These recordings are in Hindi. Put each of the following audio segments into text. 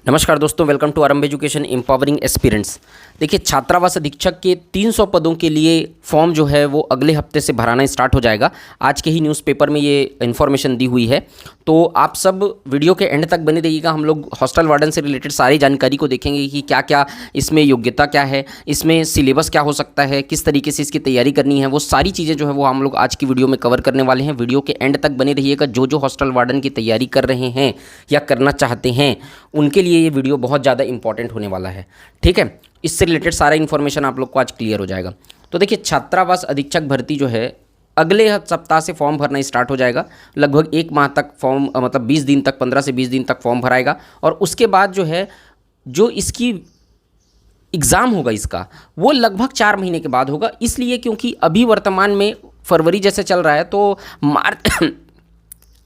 नमस्कार दोस्तों, वेलकम टू आरंभ एजुकेशन एम्पावरिंग एस्पिरेंट्स। देखिए, छात्रावास अधीक्षक के 300 पदों के लिए फॉर्म जो है वो अगले हफ्ते से भराना स्टार्ट हो जाएगा। आज के ही न्यूज़पेपर में ये इन्फॉर्मेशन दी हुई है, तो आप सब वीडियो के एंड तक बने रहिएगा। हम लोग हॉस्टल वार्डन से रिलेटेड सारी जानकारी को देखेंगे कि क्या क्या इसमें योग्यता क्या है, इसमें सिलेबस क्या हो सकता है, किस तरीके से इसकी तैयारी करनी है, वो सारी चीज़ें जो है वो हम लोग आज की वीडियो में कवर करने वाले हैं। वीडियो के एंड तक बने रहिएगा। जो हॉस्टल वार्डन की तैयारी कर रहे हैं या करना चाहते हैं उनके लिए ये वीडियो बहुत ज़्यादा इंपॉर्टेंट होने वाला है। ठीक है, इससे रिलेटेड सारा इन्फॉर्मेशन आप लोग को आज क्लियर हो जाएगा। तो देखिए, छात्रावास अधीक्षक भर्ती जो है अगले सप्ताह से फॉर्म भरना स्टार्ट हो जाएगा। लगभग एक माह तक फॉर्म मतलब 20 दिन तक, 15 से 20 दिन तक फॉर्म भराएगा। और उसके बाद जो है जो इसकी एग्ज़ाम होगा इसका, वो लगभग 4 महीने के बाद होगा। इसलिए क्योंकि अभी वर्तमान में फरवरी जैसे चल रहा है, तो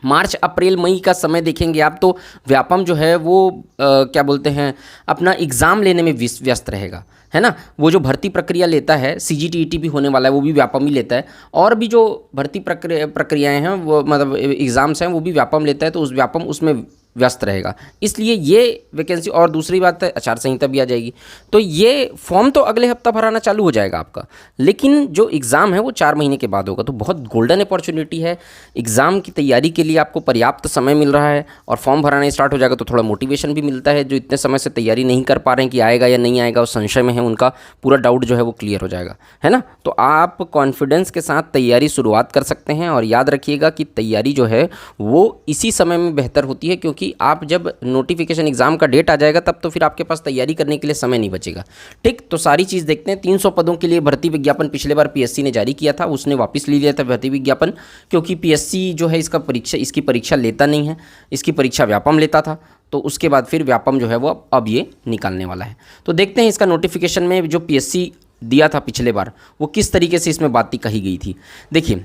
मार्च अप्रैल मई का समय देखेंगे आप, तो व्यापम जो है वो क्या बोलते हैं, अपना एग्ज़ाम लेने में व्यस्त रहेगा, है ना। वो जो भर्ती प्रक्रिया लेता है, CGTET भी होने वाला है, वो भी व्यापम ही लेता है। और भी जो भर्ती प्रक्रियाएँ हैं, वो मतलब एग्ज़ाम्स हैं, वो भी व्यापम लेता है। तो उस व्यापम उसमें व्यस्त रहेगा, इसलिए ये वैकेंसी। और दूसरी बात है, आचार संहिता भी आ जाएगी। तो ये फॉर्म तो अगले हफ्ता भराना चालू हो जाएगा आपका, लेकिन जो एग्ज़ाम है वो 4 महीने के बाद होगा। तो बहुत गोल्डन अपॉर्चुनिटी है। एग्ज़ाम की तैयारी के लिए आपको पर्याप्त समय मिल रहा है, और फॉर्म भराना स्टार्ट हो जाएगा तो थोड़ा मोटिवेशन भी मिलता है। जो इतने समय से तैयारी नहीं कर पा रहे हैं कि आएगा या नहीं आएगा, उस संशय में है, उनका पूरा डाउट जो है वो क्लियर हो जाएगा, है ना। तो आप कॉन्फिडेंस के साथ तैयारी शुरुआत कर सकते हैं। और याद रखिएगा कि तैयारी जो है वो इसी समय में बेहतर होती है, क्योंकि आप जब नोटिफिकेशन एग्जाम का डेट आ जाएगा तब तो फिर आपके पास तैयारी करने के लिए समय नहीं बचेगा। ठीक, तो सारी चीज़ देखते हैं। 300 पदों के लिए भर्ती विज्ञापन पिछले बार PSC ने जारी किया था, उसने वापस ले लिया था भर्ती विज्ञापन, क्योंकि PSC जो है इसकी परीक्षा लेता नहीं है, इसकी परीक्षा व्यापम लेता था। तो उसके बाद फिर व्यापम जो है वो अब ये निकालने वाला है। तो देखते हैं इसका नोटिफिकेशन में जो PSC दिया था पिछले बार, वो किस तरीके से इसमें बातें कही गई थी। देखिए,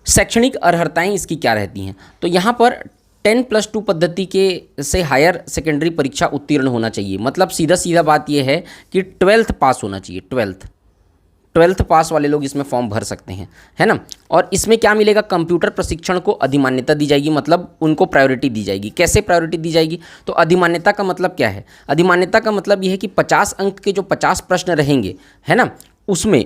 शैक्षणिक अर्हताएं इसकी क्या रहती हैं। तो यहाँ पर 10+2 पद्धति के से हायर सेकेंडरी परीक्षा उत्तीर्ण होना चाहिए। मतलब सीधा सीधा बात यह है कि 12th पास होना चाहिए। 12th पास वाले लोग इसमें फॉर्म भर सकते हैं, है ना। और इसमें क्या मिलेगा, कंप्यूटर प्रशिक्षण को अधिमान्यता दी जाएगी, मतलब उनको प्रायोरिटी दी जाएगी। कैसे प्रायोरिटी दी जाएगी, तो अधिमान्यता का मतलब क्या है। अधिमान्यता का मतलब यह है कि 50 अंक के जो 50 प्रश्न रहेंगे, है ना, उसमें,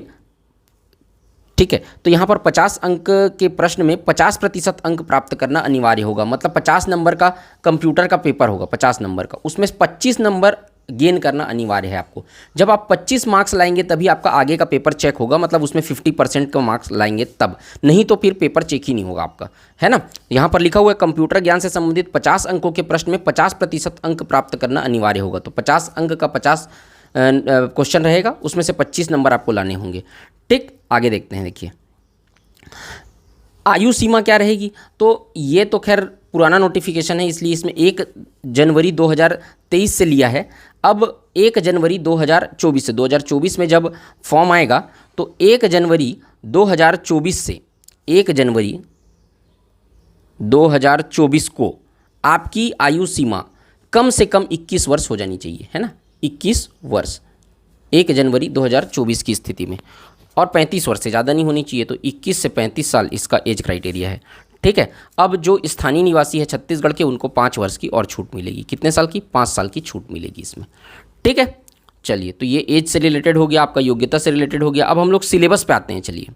ठीक है, तो यहाँ पर 50 अंक के प्रश्न में 50% अंक प्राप्त करना अनिवार्य होगा। मतलब 50 नंबर का कंप्यूटर का पेपर होगा, 50 नंबर का, उसमें 25 नंबर गेन करना अनिवार्य है आपको। जब आप 25 मार्क्स लाएंगे तभी आपका आगे का पेपर चेक होगा, मतलब उसमें 50% का मार्क्स लाएंगे तब, नहीं तो फिर पेपर चेक ही नहीं होगा आपका, है ना। यहाँ पर लिखा हुआ है, कंप्यूटर ज्ञान से संबंधित 50 अंकों के प्रश्न में 50% अंक प्राप्त करना अनिवार्य होगा। तो 50 अंक का 50 क्वेश्चन रहेगा, उसमें से 25 नंबर आपको लाने होंगे। ठीक, आगे देखते हैं। देखिए, आयु सीमा क्या रहेगी। तो ये तो खैर पुराना नोटिफिकेशन है, इसलिए इसमें 1 जनवरी 2023 से लिया है। अब 1 जनवरी 2024 से, 2024 में जब फॉर्म आएगा तो 1 जनवरी 2024 से 1 जनवरी 2024 को आपकी आयु सीमा कम से कम 21 वर्ष हो जानी चाहिए, है ना। 21 वर्ष 1 जनवरी 2024 की स्थिति में, और 35 वर्ष से ज़्यादा नहीं होनी चाहिए। तो 21 से 35 साल इसका एज क्राइटेरिया है। ठीक है, अब जो स्थानीय निवासी है छत्तीसगढ़ के, उनको 5 वर्ष की और छूट मिलेगी। कितने साल की, 5 साल की छूट मिलेगी इसमें। ठीक है, चलिए, तो ये एज से रिलेटेड हो गया, आपका योग्यता से रिलेटेड हो गया। अब हम लोग सिलेबस पे आते हैं। चलिए,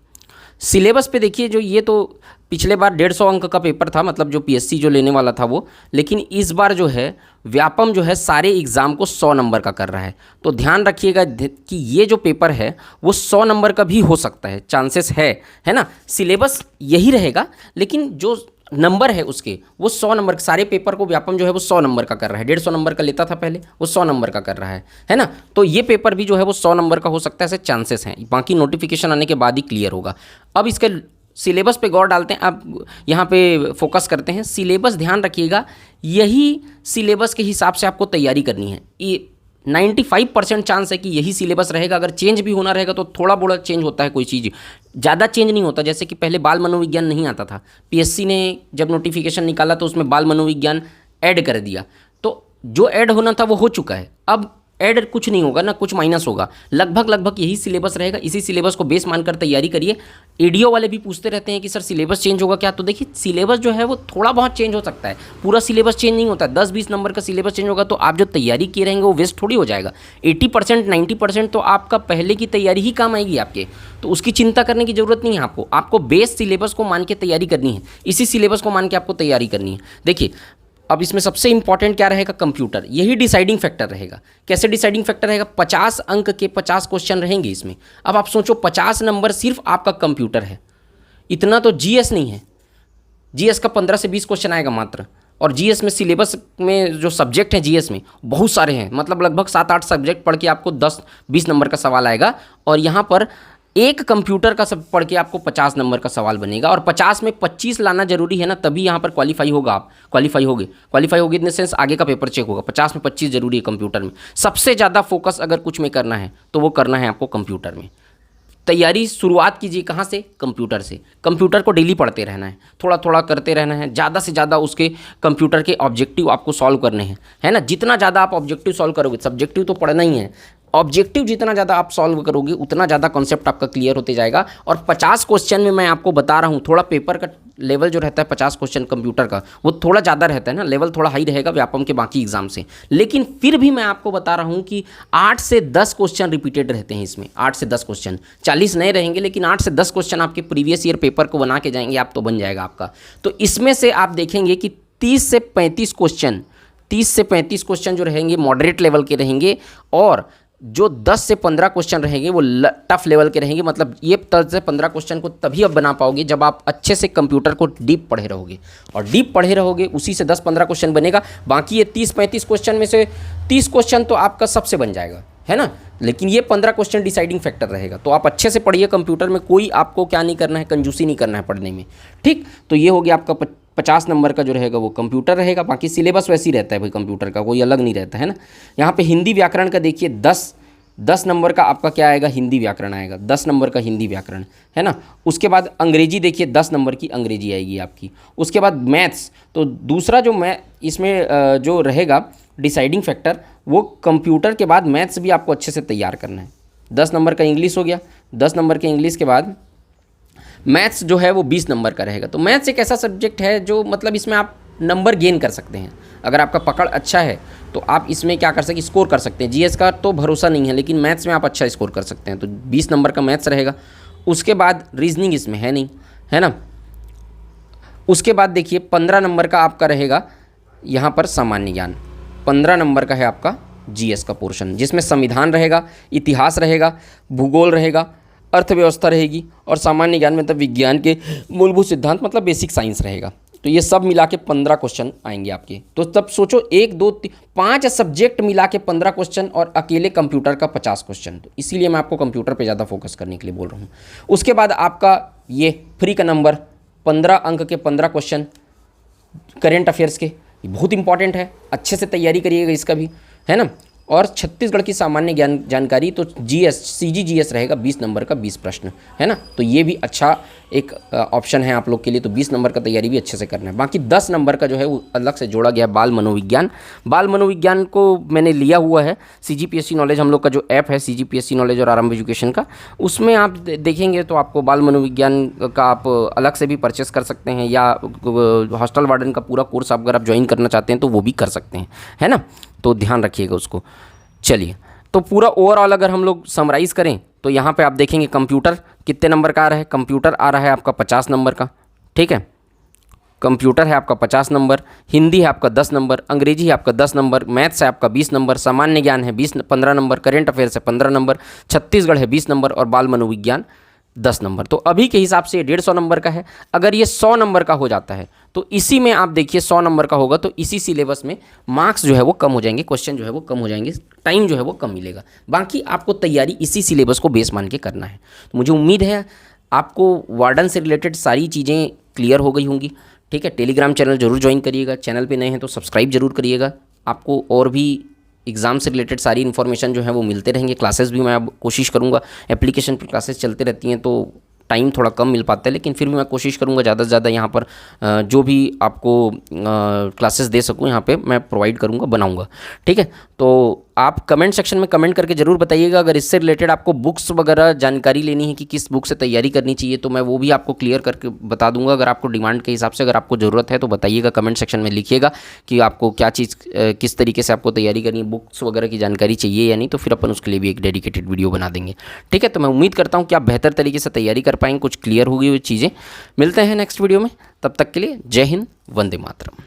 सिलेबस पे देखिए, जो ये तो पिछले बार 150 अंक का पेपर था, मतलब जो PSC जो लेने वाला था वो, लेकिन इस बार जो है व्यापम जो है सारे एग्ज़ाम को 100 नंबर का कर रहा है। तो ध्यान रखिएगा कि ये जो पेपर है वो 100 नंबर का भी हो सकता है, चांसेस है ना। सिलेबस यही रहेगा, लेकिन जो नंबर है उसके वो 100 नंबर, सारे पेपर को व्यापम जो है वो 100 नंबर का कर रहा है। 150 नंबर का लेता था पहले, वो 100 नंबर का कर रहा है ना। तो ये पेपर भी जो है वो 100 नंबर का हो सकता है, ऐसे चांसेस हैं। बाकी नोटिफिकेशन आने के बाद ही क्लियर होगा। अब इसके सिलेबस पे गौर डालते हैं, अब यहाँ पे फोकस करते हैं। सिलेबस ध्यान रखिएगा, यही सिलेबस के हिसाब से आपको तैयारी करनी है। ये 95% चांस है कि यही सिलेबस रहेगा। अगर चेंज भी होना रहेगा तो थोड़ा बहुत चेंज होता है, कोई चीज़ ज़्यादा चेंज नहीं होता। जैसे कि पहले बाल मनोविज्ञान नहीं आता था, PSC ने जब नोटिफिकेशन निकाला तो उसमें बाल मनोविज्ञान ऐड कर दिया, तो जो ऐड होना था वो हो चुका है। अब ऐड कुछ नहीं होगा ना कुछ माइनस होगा, लगभग यही सिलेबस रहेगा। इसी सिलेबस को बेस मानकर तैयारी करिए। एडीओ वाले भी पूछते रहते हैं कि सर सिलेबस चेंज होगा क्या, तो देखिए सिलेबस जो है वो थोड़ा बहुत चेंज हो सकता है, पूरा सिलेबस चेंज नहीं होता है। 10-20 नंबर का सिलेबस चेंज होगा तो आप जो तैयारी किए रहेंगे वो वेस्ट थोड़ी हो जाएगा। 80% 90% तो आपका पहले की तैयारी ही काम आएगी आपके, तो उसकी चिंता करने की ज़रूरत नहीं है आपको। आपको बेस सिलेबस को मान के तैयारी करनी है, इसी सिलेबस को मान के आपको तैयारी करनी है। देखिए अब इसमें सबसे इंपॉर्टेंट क्या रहेगा, कंप्यूटर, यही डिसाइडिंग फैक्टर रहेगा। कैसे डिसाइडिंग फैक्टर रहेगा, 50 अंक के 50 क्वेश्चन रहेंगे इसमें। अब आप सोचो 50 नंबर सिर्फ आपका कंप्यूटर है, इतना तो जीएस नहीं है। जीएस का 15 से 20 क्वेश्चन आएगा मात्र, और जीएस में सिलेबस में जो सब्जेक्ट हैं जीएस में बहुत सारे हैं, मतलब लगभग 7-8 सब्जेक्ट पढ़ के आपको 10-20 नंबर का सवाल आएगा, और यहाँ पर एक कंप्यूटर का सब पढ़ के आपको 50 नंबर का सवाल बनेगा। और 50 में 25 लाना जरूरी है ना, तभी यहाँ पर क्वालिफाई होगा। आप क्वालिफाई होगे इन द सेंस आगे का पेपर चेक होगा। 50 में 25 जरूरी है कंप्यूटर में। सबसे ज़्यादा फोकस अगर कुछ में करना है तो वो करना है आपको कंप्यूटर में। तैयारी शुरुआत कीजिए कहाँ से, कंप्यूटर से। कंप्यूटर को डेली पढ़ते रहना है, थोड़ा थोड़ा करते रहना है, ज़्यादा से ज़्यादा उसके कंप्यूटर के ऑब्जेक्टिव आपको सॉल्व करने हैं, है ना। जितना ज़्यादा आप ऑब्जेक्टिव सॉल्व करोगे, सब्जेक्टिव तो पढ़ना ही है, ऑब्जेक्टिव जितना ज़्यादा आप सॉल्व करोगे उतना ज़्यादा कॉन्सेप्ट आपका क्लियर होते जाएगा। और 50 क्वेश्चन में मैं आपको बता रहा हूँ, थोड़ा पेपर का लेवल जो रहता है 50 क्वेश्चन कंप्यूटर का वो थोड़ा ज़्यादा रहता है ना, लेवल थोड़ा हाई रहेगा व्यापम के बाकी एग्जाम से। लेकिन फिर भी मैं आपको बता रहा हूँ कि 8 से 10 क्वेश्चन रिपीटेड रहते हैं इसमें। 8 से 10 क्वेश्चन, 40 नए रहेंगे, लेकिन 8 से 10 क्वेश्चन आपके प्रीवियस ईयर पेपर को बना के जाएंगे आप, तो बन जाएगा आपका। तो इसमें से आप देखेंगे कि 30 से 35 क्वेश्चन जो रहेंगे मॉडरेट लेवल के रहेंगे, और जो 10 से 15 क्वेश्चन रहेंगे वो टफ लेवल के रहेंगे। मतलब ये 10 से 15 क्वेश्चन को तभी आप बना पाओगे जब आप अच्छे से कंप्यूटर को डीप पढ़े रहोगे, और डीप पढ़े रहोगे उसी से 10-15 क्वेश्चन बनेगा। बाकी ये 30-35 क्वेश्चन में से 30 क्वेश्चन तो आपका सबसे बन जाएगा, है ना। लेकिन ये 15 क्वेश्चन डिसाइडिंग फैक्टर रहेगा। तो आप अच्छे से पढ़िए कंप्यूटर में, कोई आपको क्या नहीं करना है, कंजूसी नहीं करना है पढ़ने में, ठीक। तो ये हो गया आपका 50 नंबर का जो रहेगा वो कंप्यूटर रहेगा। बाकी सिलेबस वैसे ही रहता है भाई, कंप्यूटर का कोई अलग नहीं रहता है ना। यहाँ पे हिंदी व्याकरण का देखिए 10 नंबर का आपका क्या आएगा, हिंदी व्याकरण आएगा, 10 नंबर का हिंदी व्याकरण, है ना। उसके बाद अंग्रेजी देखिए 10 नंबर की अंग्रेजी आएगी आपकी। उसके बाद मैथ्स, तो दूसरा जो इसमें जो रहेगा डिसाइडिंग फैक्टर, वो कंप्यूटर के बाद मैथ्स भी आपको अच्छे से तैयार करना है। 10 नंबर का इंग्लिश हो गया, 10 नंबर के इंग्लिश के बाद मैथ्स जो है वो 20 नंबर का रहेगा। तो मैथ्स एक ऐसा सब्जेक्ट है जो मतलब इसमें आप नंबर गेन कर सकते हैं। अगर आपका पकड़ अच्छा है तो आप इसमें क्या कर सकते, स्कोर कर सकते हैं। जीएस का तो भरोसा नहीं है, लेकिन मैथ्स में आप अच्छा स्कोर कर सकते हैं। तो 20 नंबर का मैथ्स रहेगा। उसके बाद रीजनिंग इसमें है नहीं, है ना। उसके बाद देखिए 15 नंबर का आपका रहेगा यहाँ पर सामान्य ज्ञान। 15 नंबर का है आपका जीएस का पोर्शन, जिसमें संविधान रहेगा, इतिहास रहेगा, भूगोल रहेगा, अर्थव्यवस्था रहेगी, और सामान्य ज्ञान मतलब विज्ञान के मूलभूत सिद्धांत मतलब बेसिक साइंस रहेगा। तो ये सब मिला के 15 क्वेश्चन आएंगे आपके। तो तब सोचो 1 2 3 5 सब्जेक्ट मिला के 15 क्वेश्चन, और अकेले कंप्यूटर का 50 क्वेश्चन। तो इसीलिए मैं आपको कंप्यूटर पे ज़्यादा फोकस करने के लिए बोल रहा हूँ। उसके बाद आपका ये फ्री का नंबर 15 अंक के 15 क्वेश्चन करेंट अफेयर्स के, ये बहुत इंपॉर्टेंट है, अच्छे से तैयारी करिएगा इसका भी, है ना। और छत्तीसगढ़ की सामान्य ज्ञान जानकारी, तो जीएस सीजीजीएस रहेगा 20 नंबर का 20 प्रश्न, है ना। तो ये भी अच्छा एक ऑप्शन है आप लोग के लिए। तो 20 नंबर का तैयारी भी अच्छे से करना है। बाकी 10 नंबर का जो है वो अलग से जोड़ा गया बाल मनोविज्ञान। बाल मनोविज्ञान को मैंने लिया हुआ है सीजीपीएससी नॉलेज, हम लोग का जो ऐप है सीजीपीएससी नॉलेज और आरंभ एजुकेशन का, उसमें आप देखेंगे तो आपको बाल मनोविज्ञान का आप अलग से भी परचेस कर सकते हैं, या हॉस्टल वार्डन का पूरा कोर्स अगर आप ज्वाइन करना चाहते हैं तो वो भी कर सकते हैं, है ना। तो ध्यान रखिएगा उसको। चलिए, तो पूरा ओवरऑल अगर हम लोग समराइज़ करें तो यहाँ पे आप देखेंगे कंप्यूटर कितने नंबर का आ रहा है। कंप्यूटर आ रहा है आपका 50 नंबर का, ठीक है। कंप्यूटर है आपका 50 नंबर, हिंदी है आपका 10 नंबर, अंग्रेजी है आपका 10 नंबर, मैथ्स है आपका 20 नंबर, सामान्य ज्ञान है 15 नंबर, करेंट अफेयर्स है 15 नंबर, छत्तीसगढ़ है 20 नंबर, और बाल मनोविज्ञान 10 नंबर। तो अभी के हिसाब से 150 नंबर का है। अगर ये 100 नंबर का हो जाता है तो इसी में आप देखिए 100 नंबर का होगा तो इसी सिलेबस में मार्क्स जो है वो कम हो जाएंगे, क्वेश्चन जो है वो कम हो जाएंगे, टाइम जो है वो कम मिलेगा। बाकी आपको तैयारी इसी सिलेबस को बेस मान के करना है। तो मुझे उम्मीद है आपको वार्डन से रिलेटेड सारी चीज़ें क्लियर हो गई होंगी, ठीक है। टेलीग्राम चैनल जरूर ज्वाइन करिएगा, चैनल पे नए हैं तो सब्सक्राइब जरूर करिएगा। आपको और भी एग्ज़ाम से रिलेटेड सारी इन्फॉर्मेशन जो है वो मिलते रहेंगे। क्लासेस भी मैं अब कोशिश करूँगा, एप्लीकेशन पर क्लासेस चलते रहती हैं तो टाइम थोड़ा कम मिल पाता है, लेकिन फिर भी मैं कोशिश करूँगा ज़्यादा से ज़्यादा यहाँ पर जो भी आपको क्लासेस दे सकूँ यहाँ पे मैं प्रोवाइड करूँगा, बनाऊँगा, ठीक है। तो आप कमेंट सेक्शन में कमेंट करके ज़रूर बताइएगा। अगर इससे रिलेटेड आपको बुक्स वगैरह जानकारी लेनी है कि किस बुक से तैयारी करनी चाहिए, तो मैं वो भी आपको क्लियर करके बता दूंगा। अगर आपको डिमांड के हिसाब से अगर आपको ज़रूरत है तो बताइएगा, कमेंट सेक्शन में लिखिएगा कि आपको क्या चीज़ किस तरीके से आपको तैयारी करनी है, बुक्स वगैरह की जानकारी चाहिए या नहीं, तो फिर अपन उसके लिए भी एक डेडिकेटेड वीडियो बना देंगे। ठीक है, तो मैं उम्मीद करता हूँ कि आप बेहतर तरीके से तैयारी कर पाएंगे, कुछ क्लियर होगी हुई चीज़ें। मिलते हैं नेक्स्ट वीडियो में, तब तक के लिए जय हिंद, वंदे मातरम।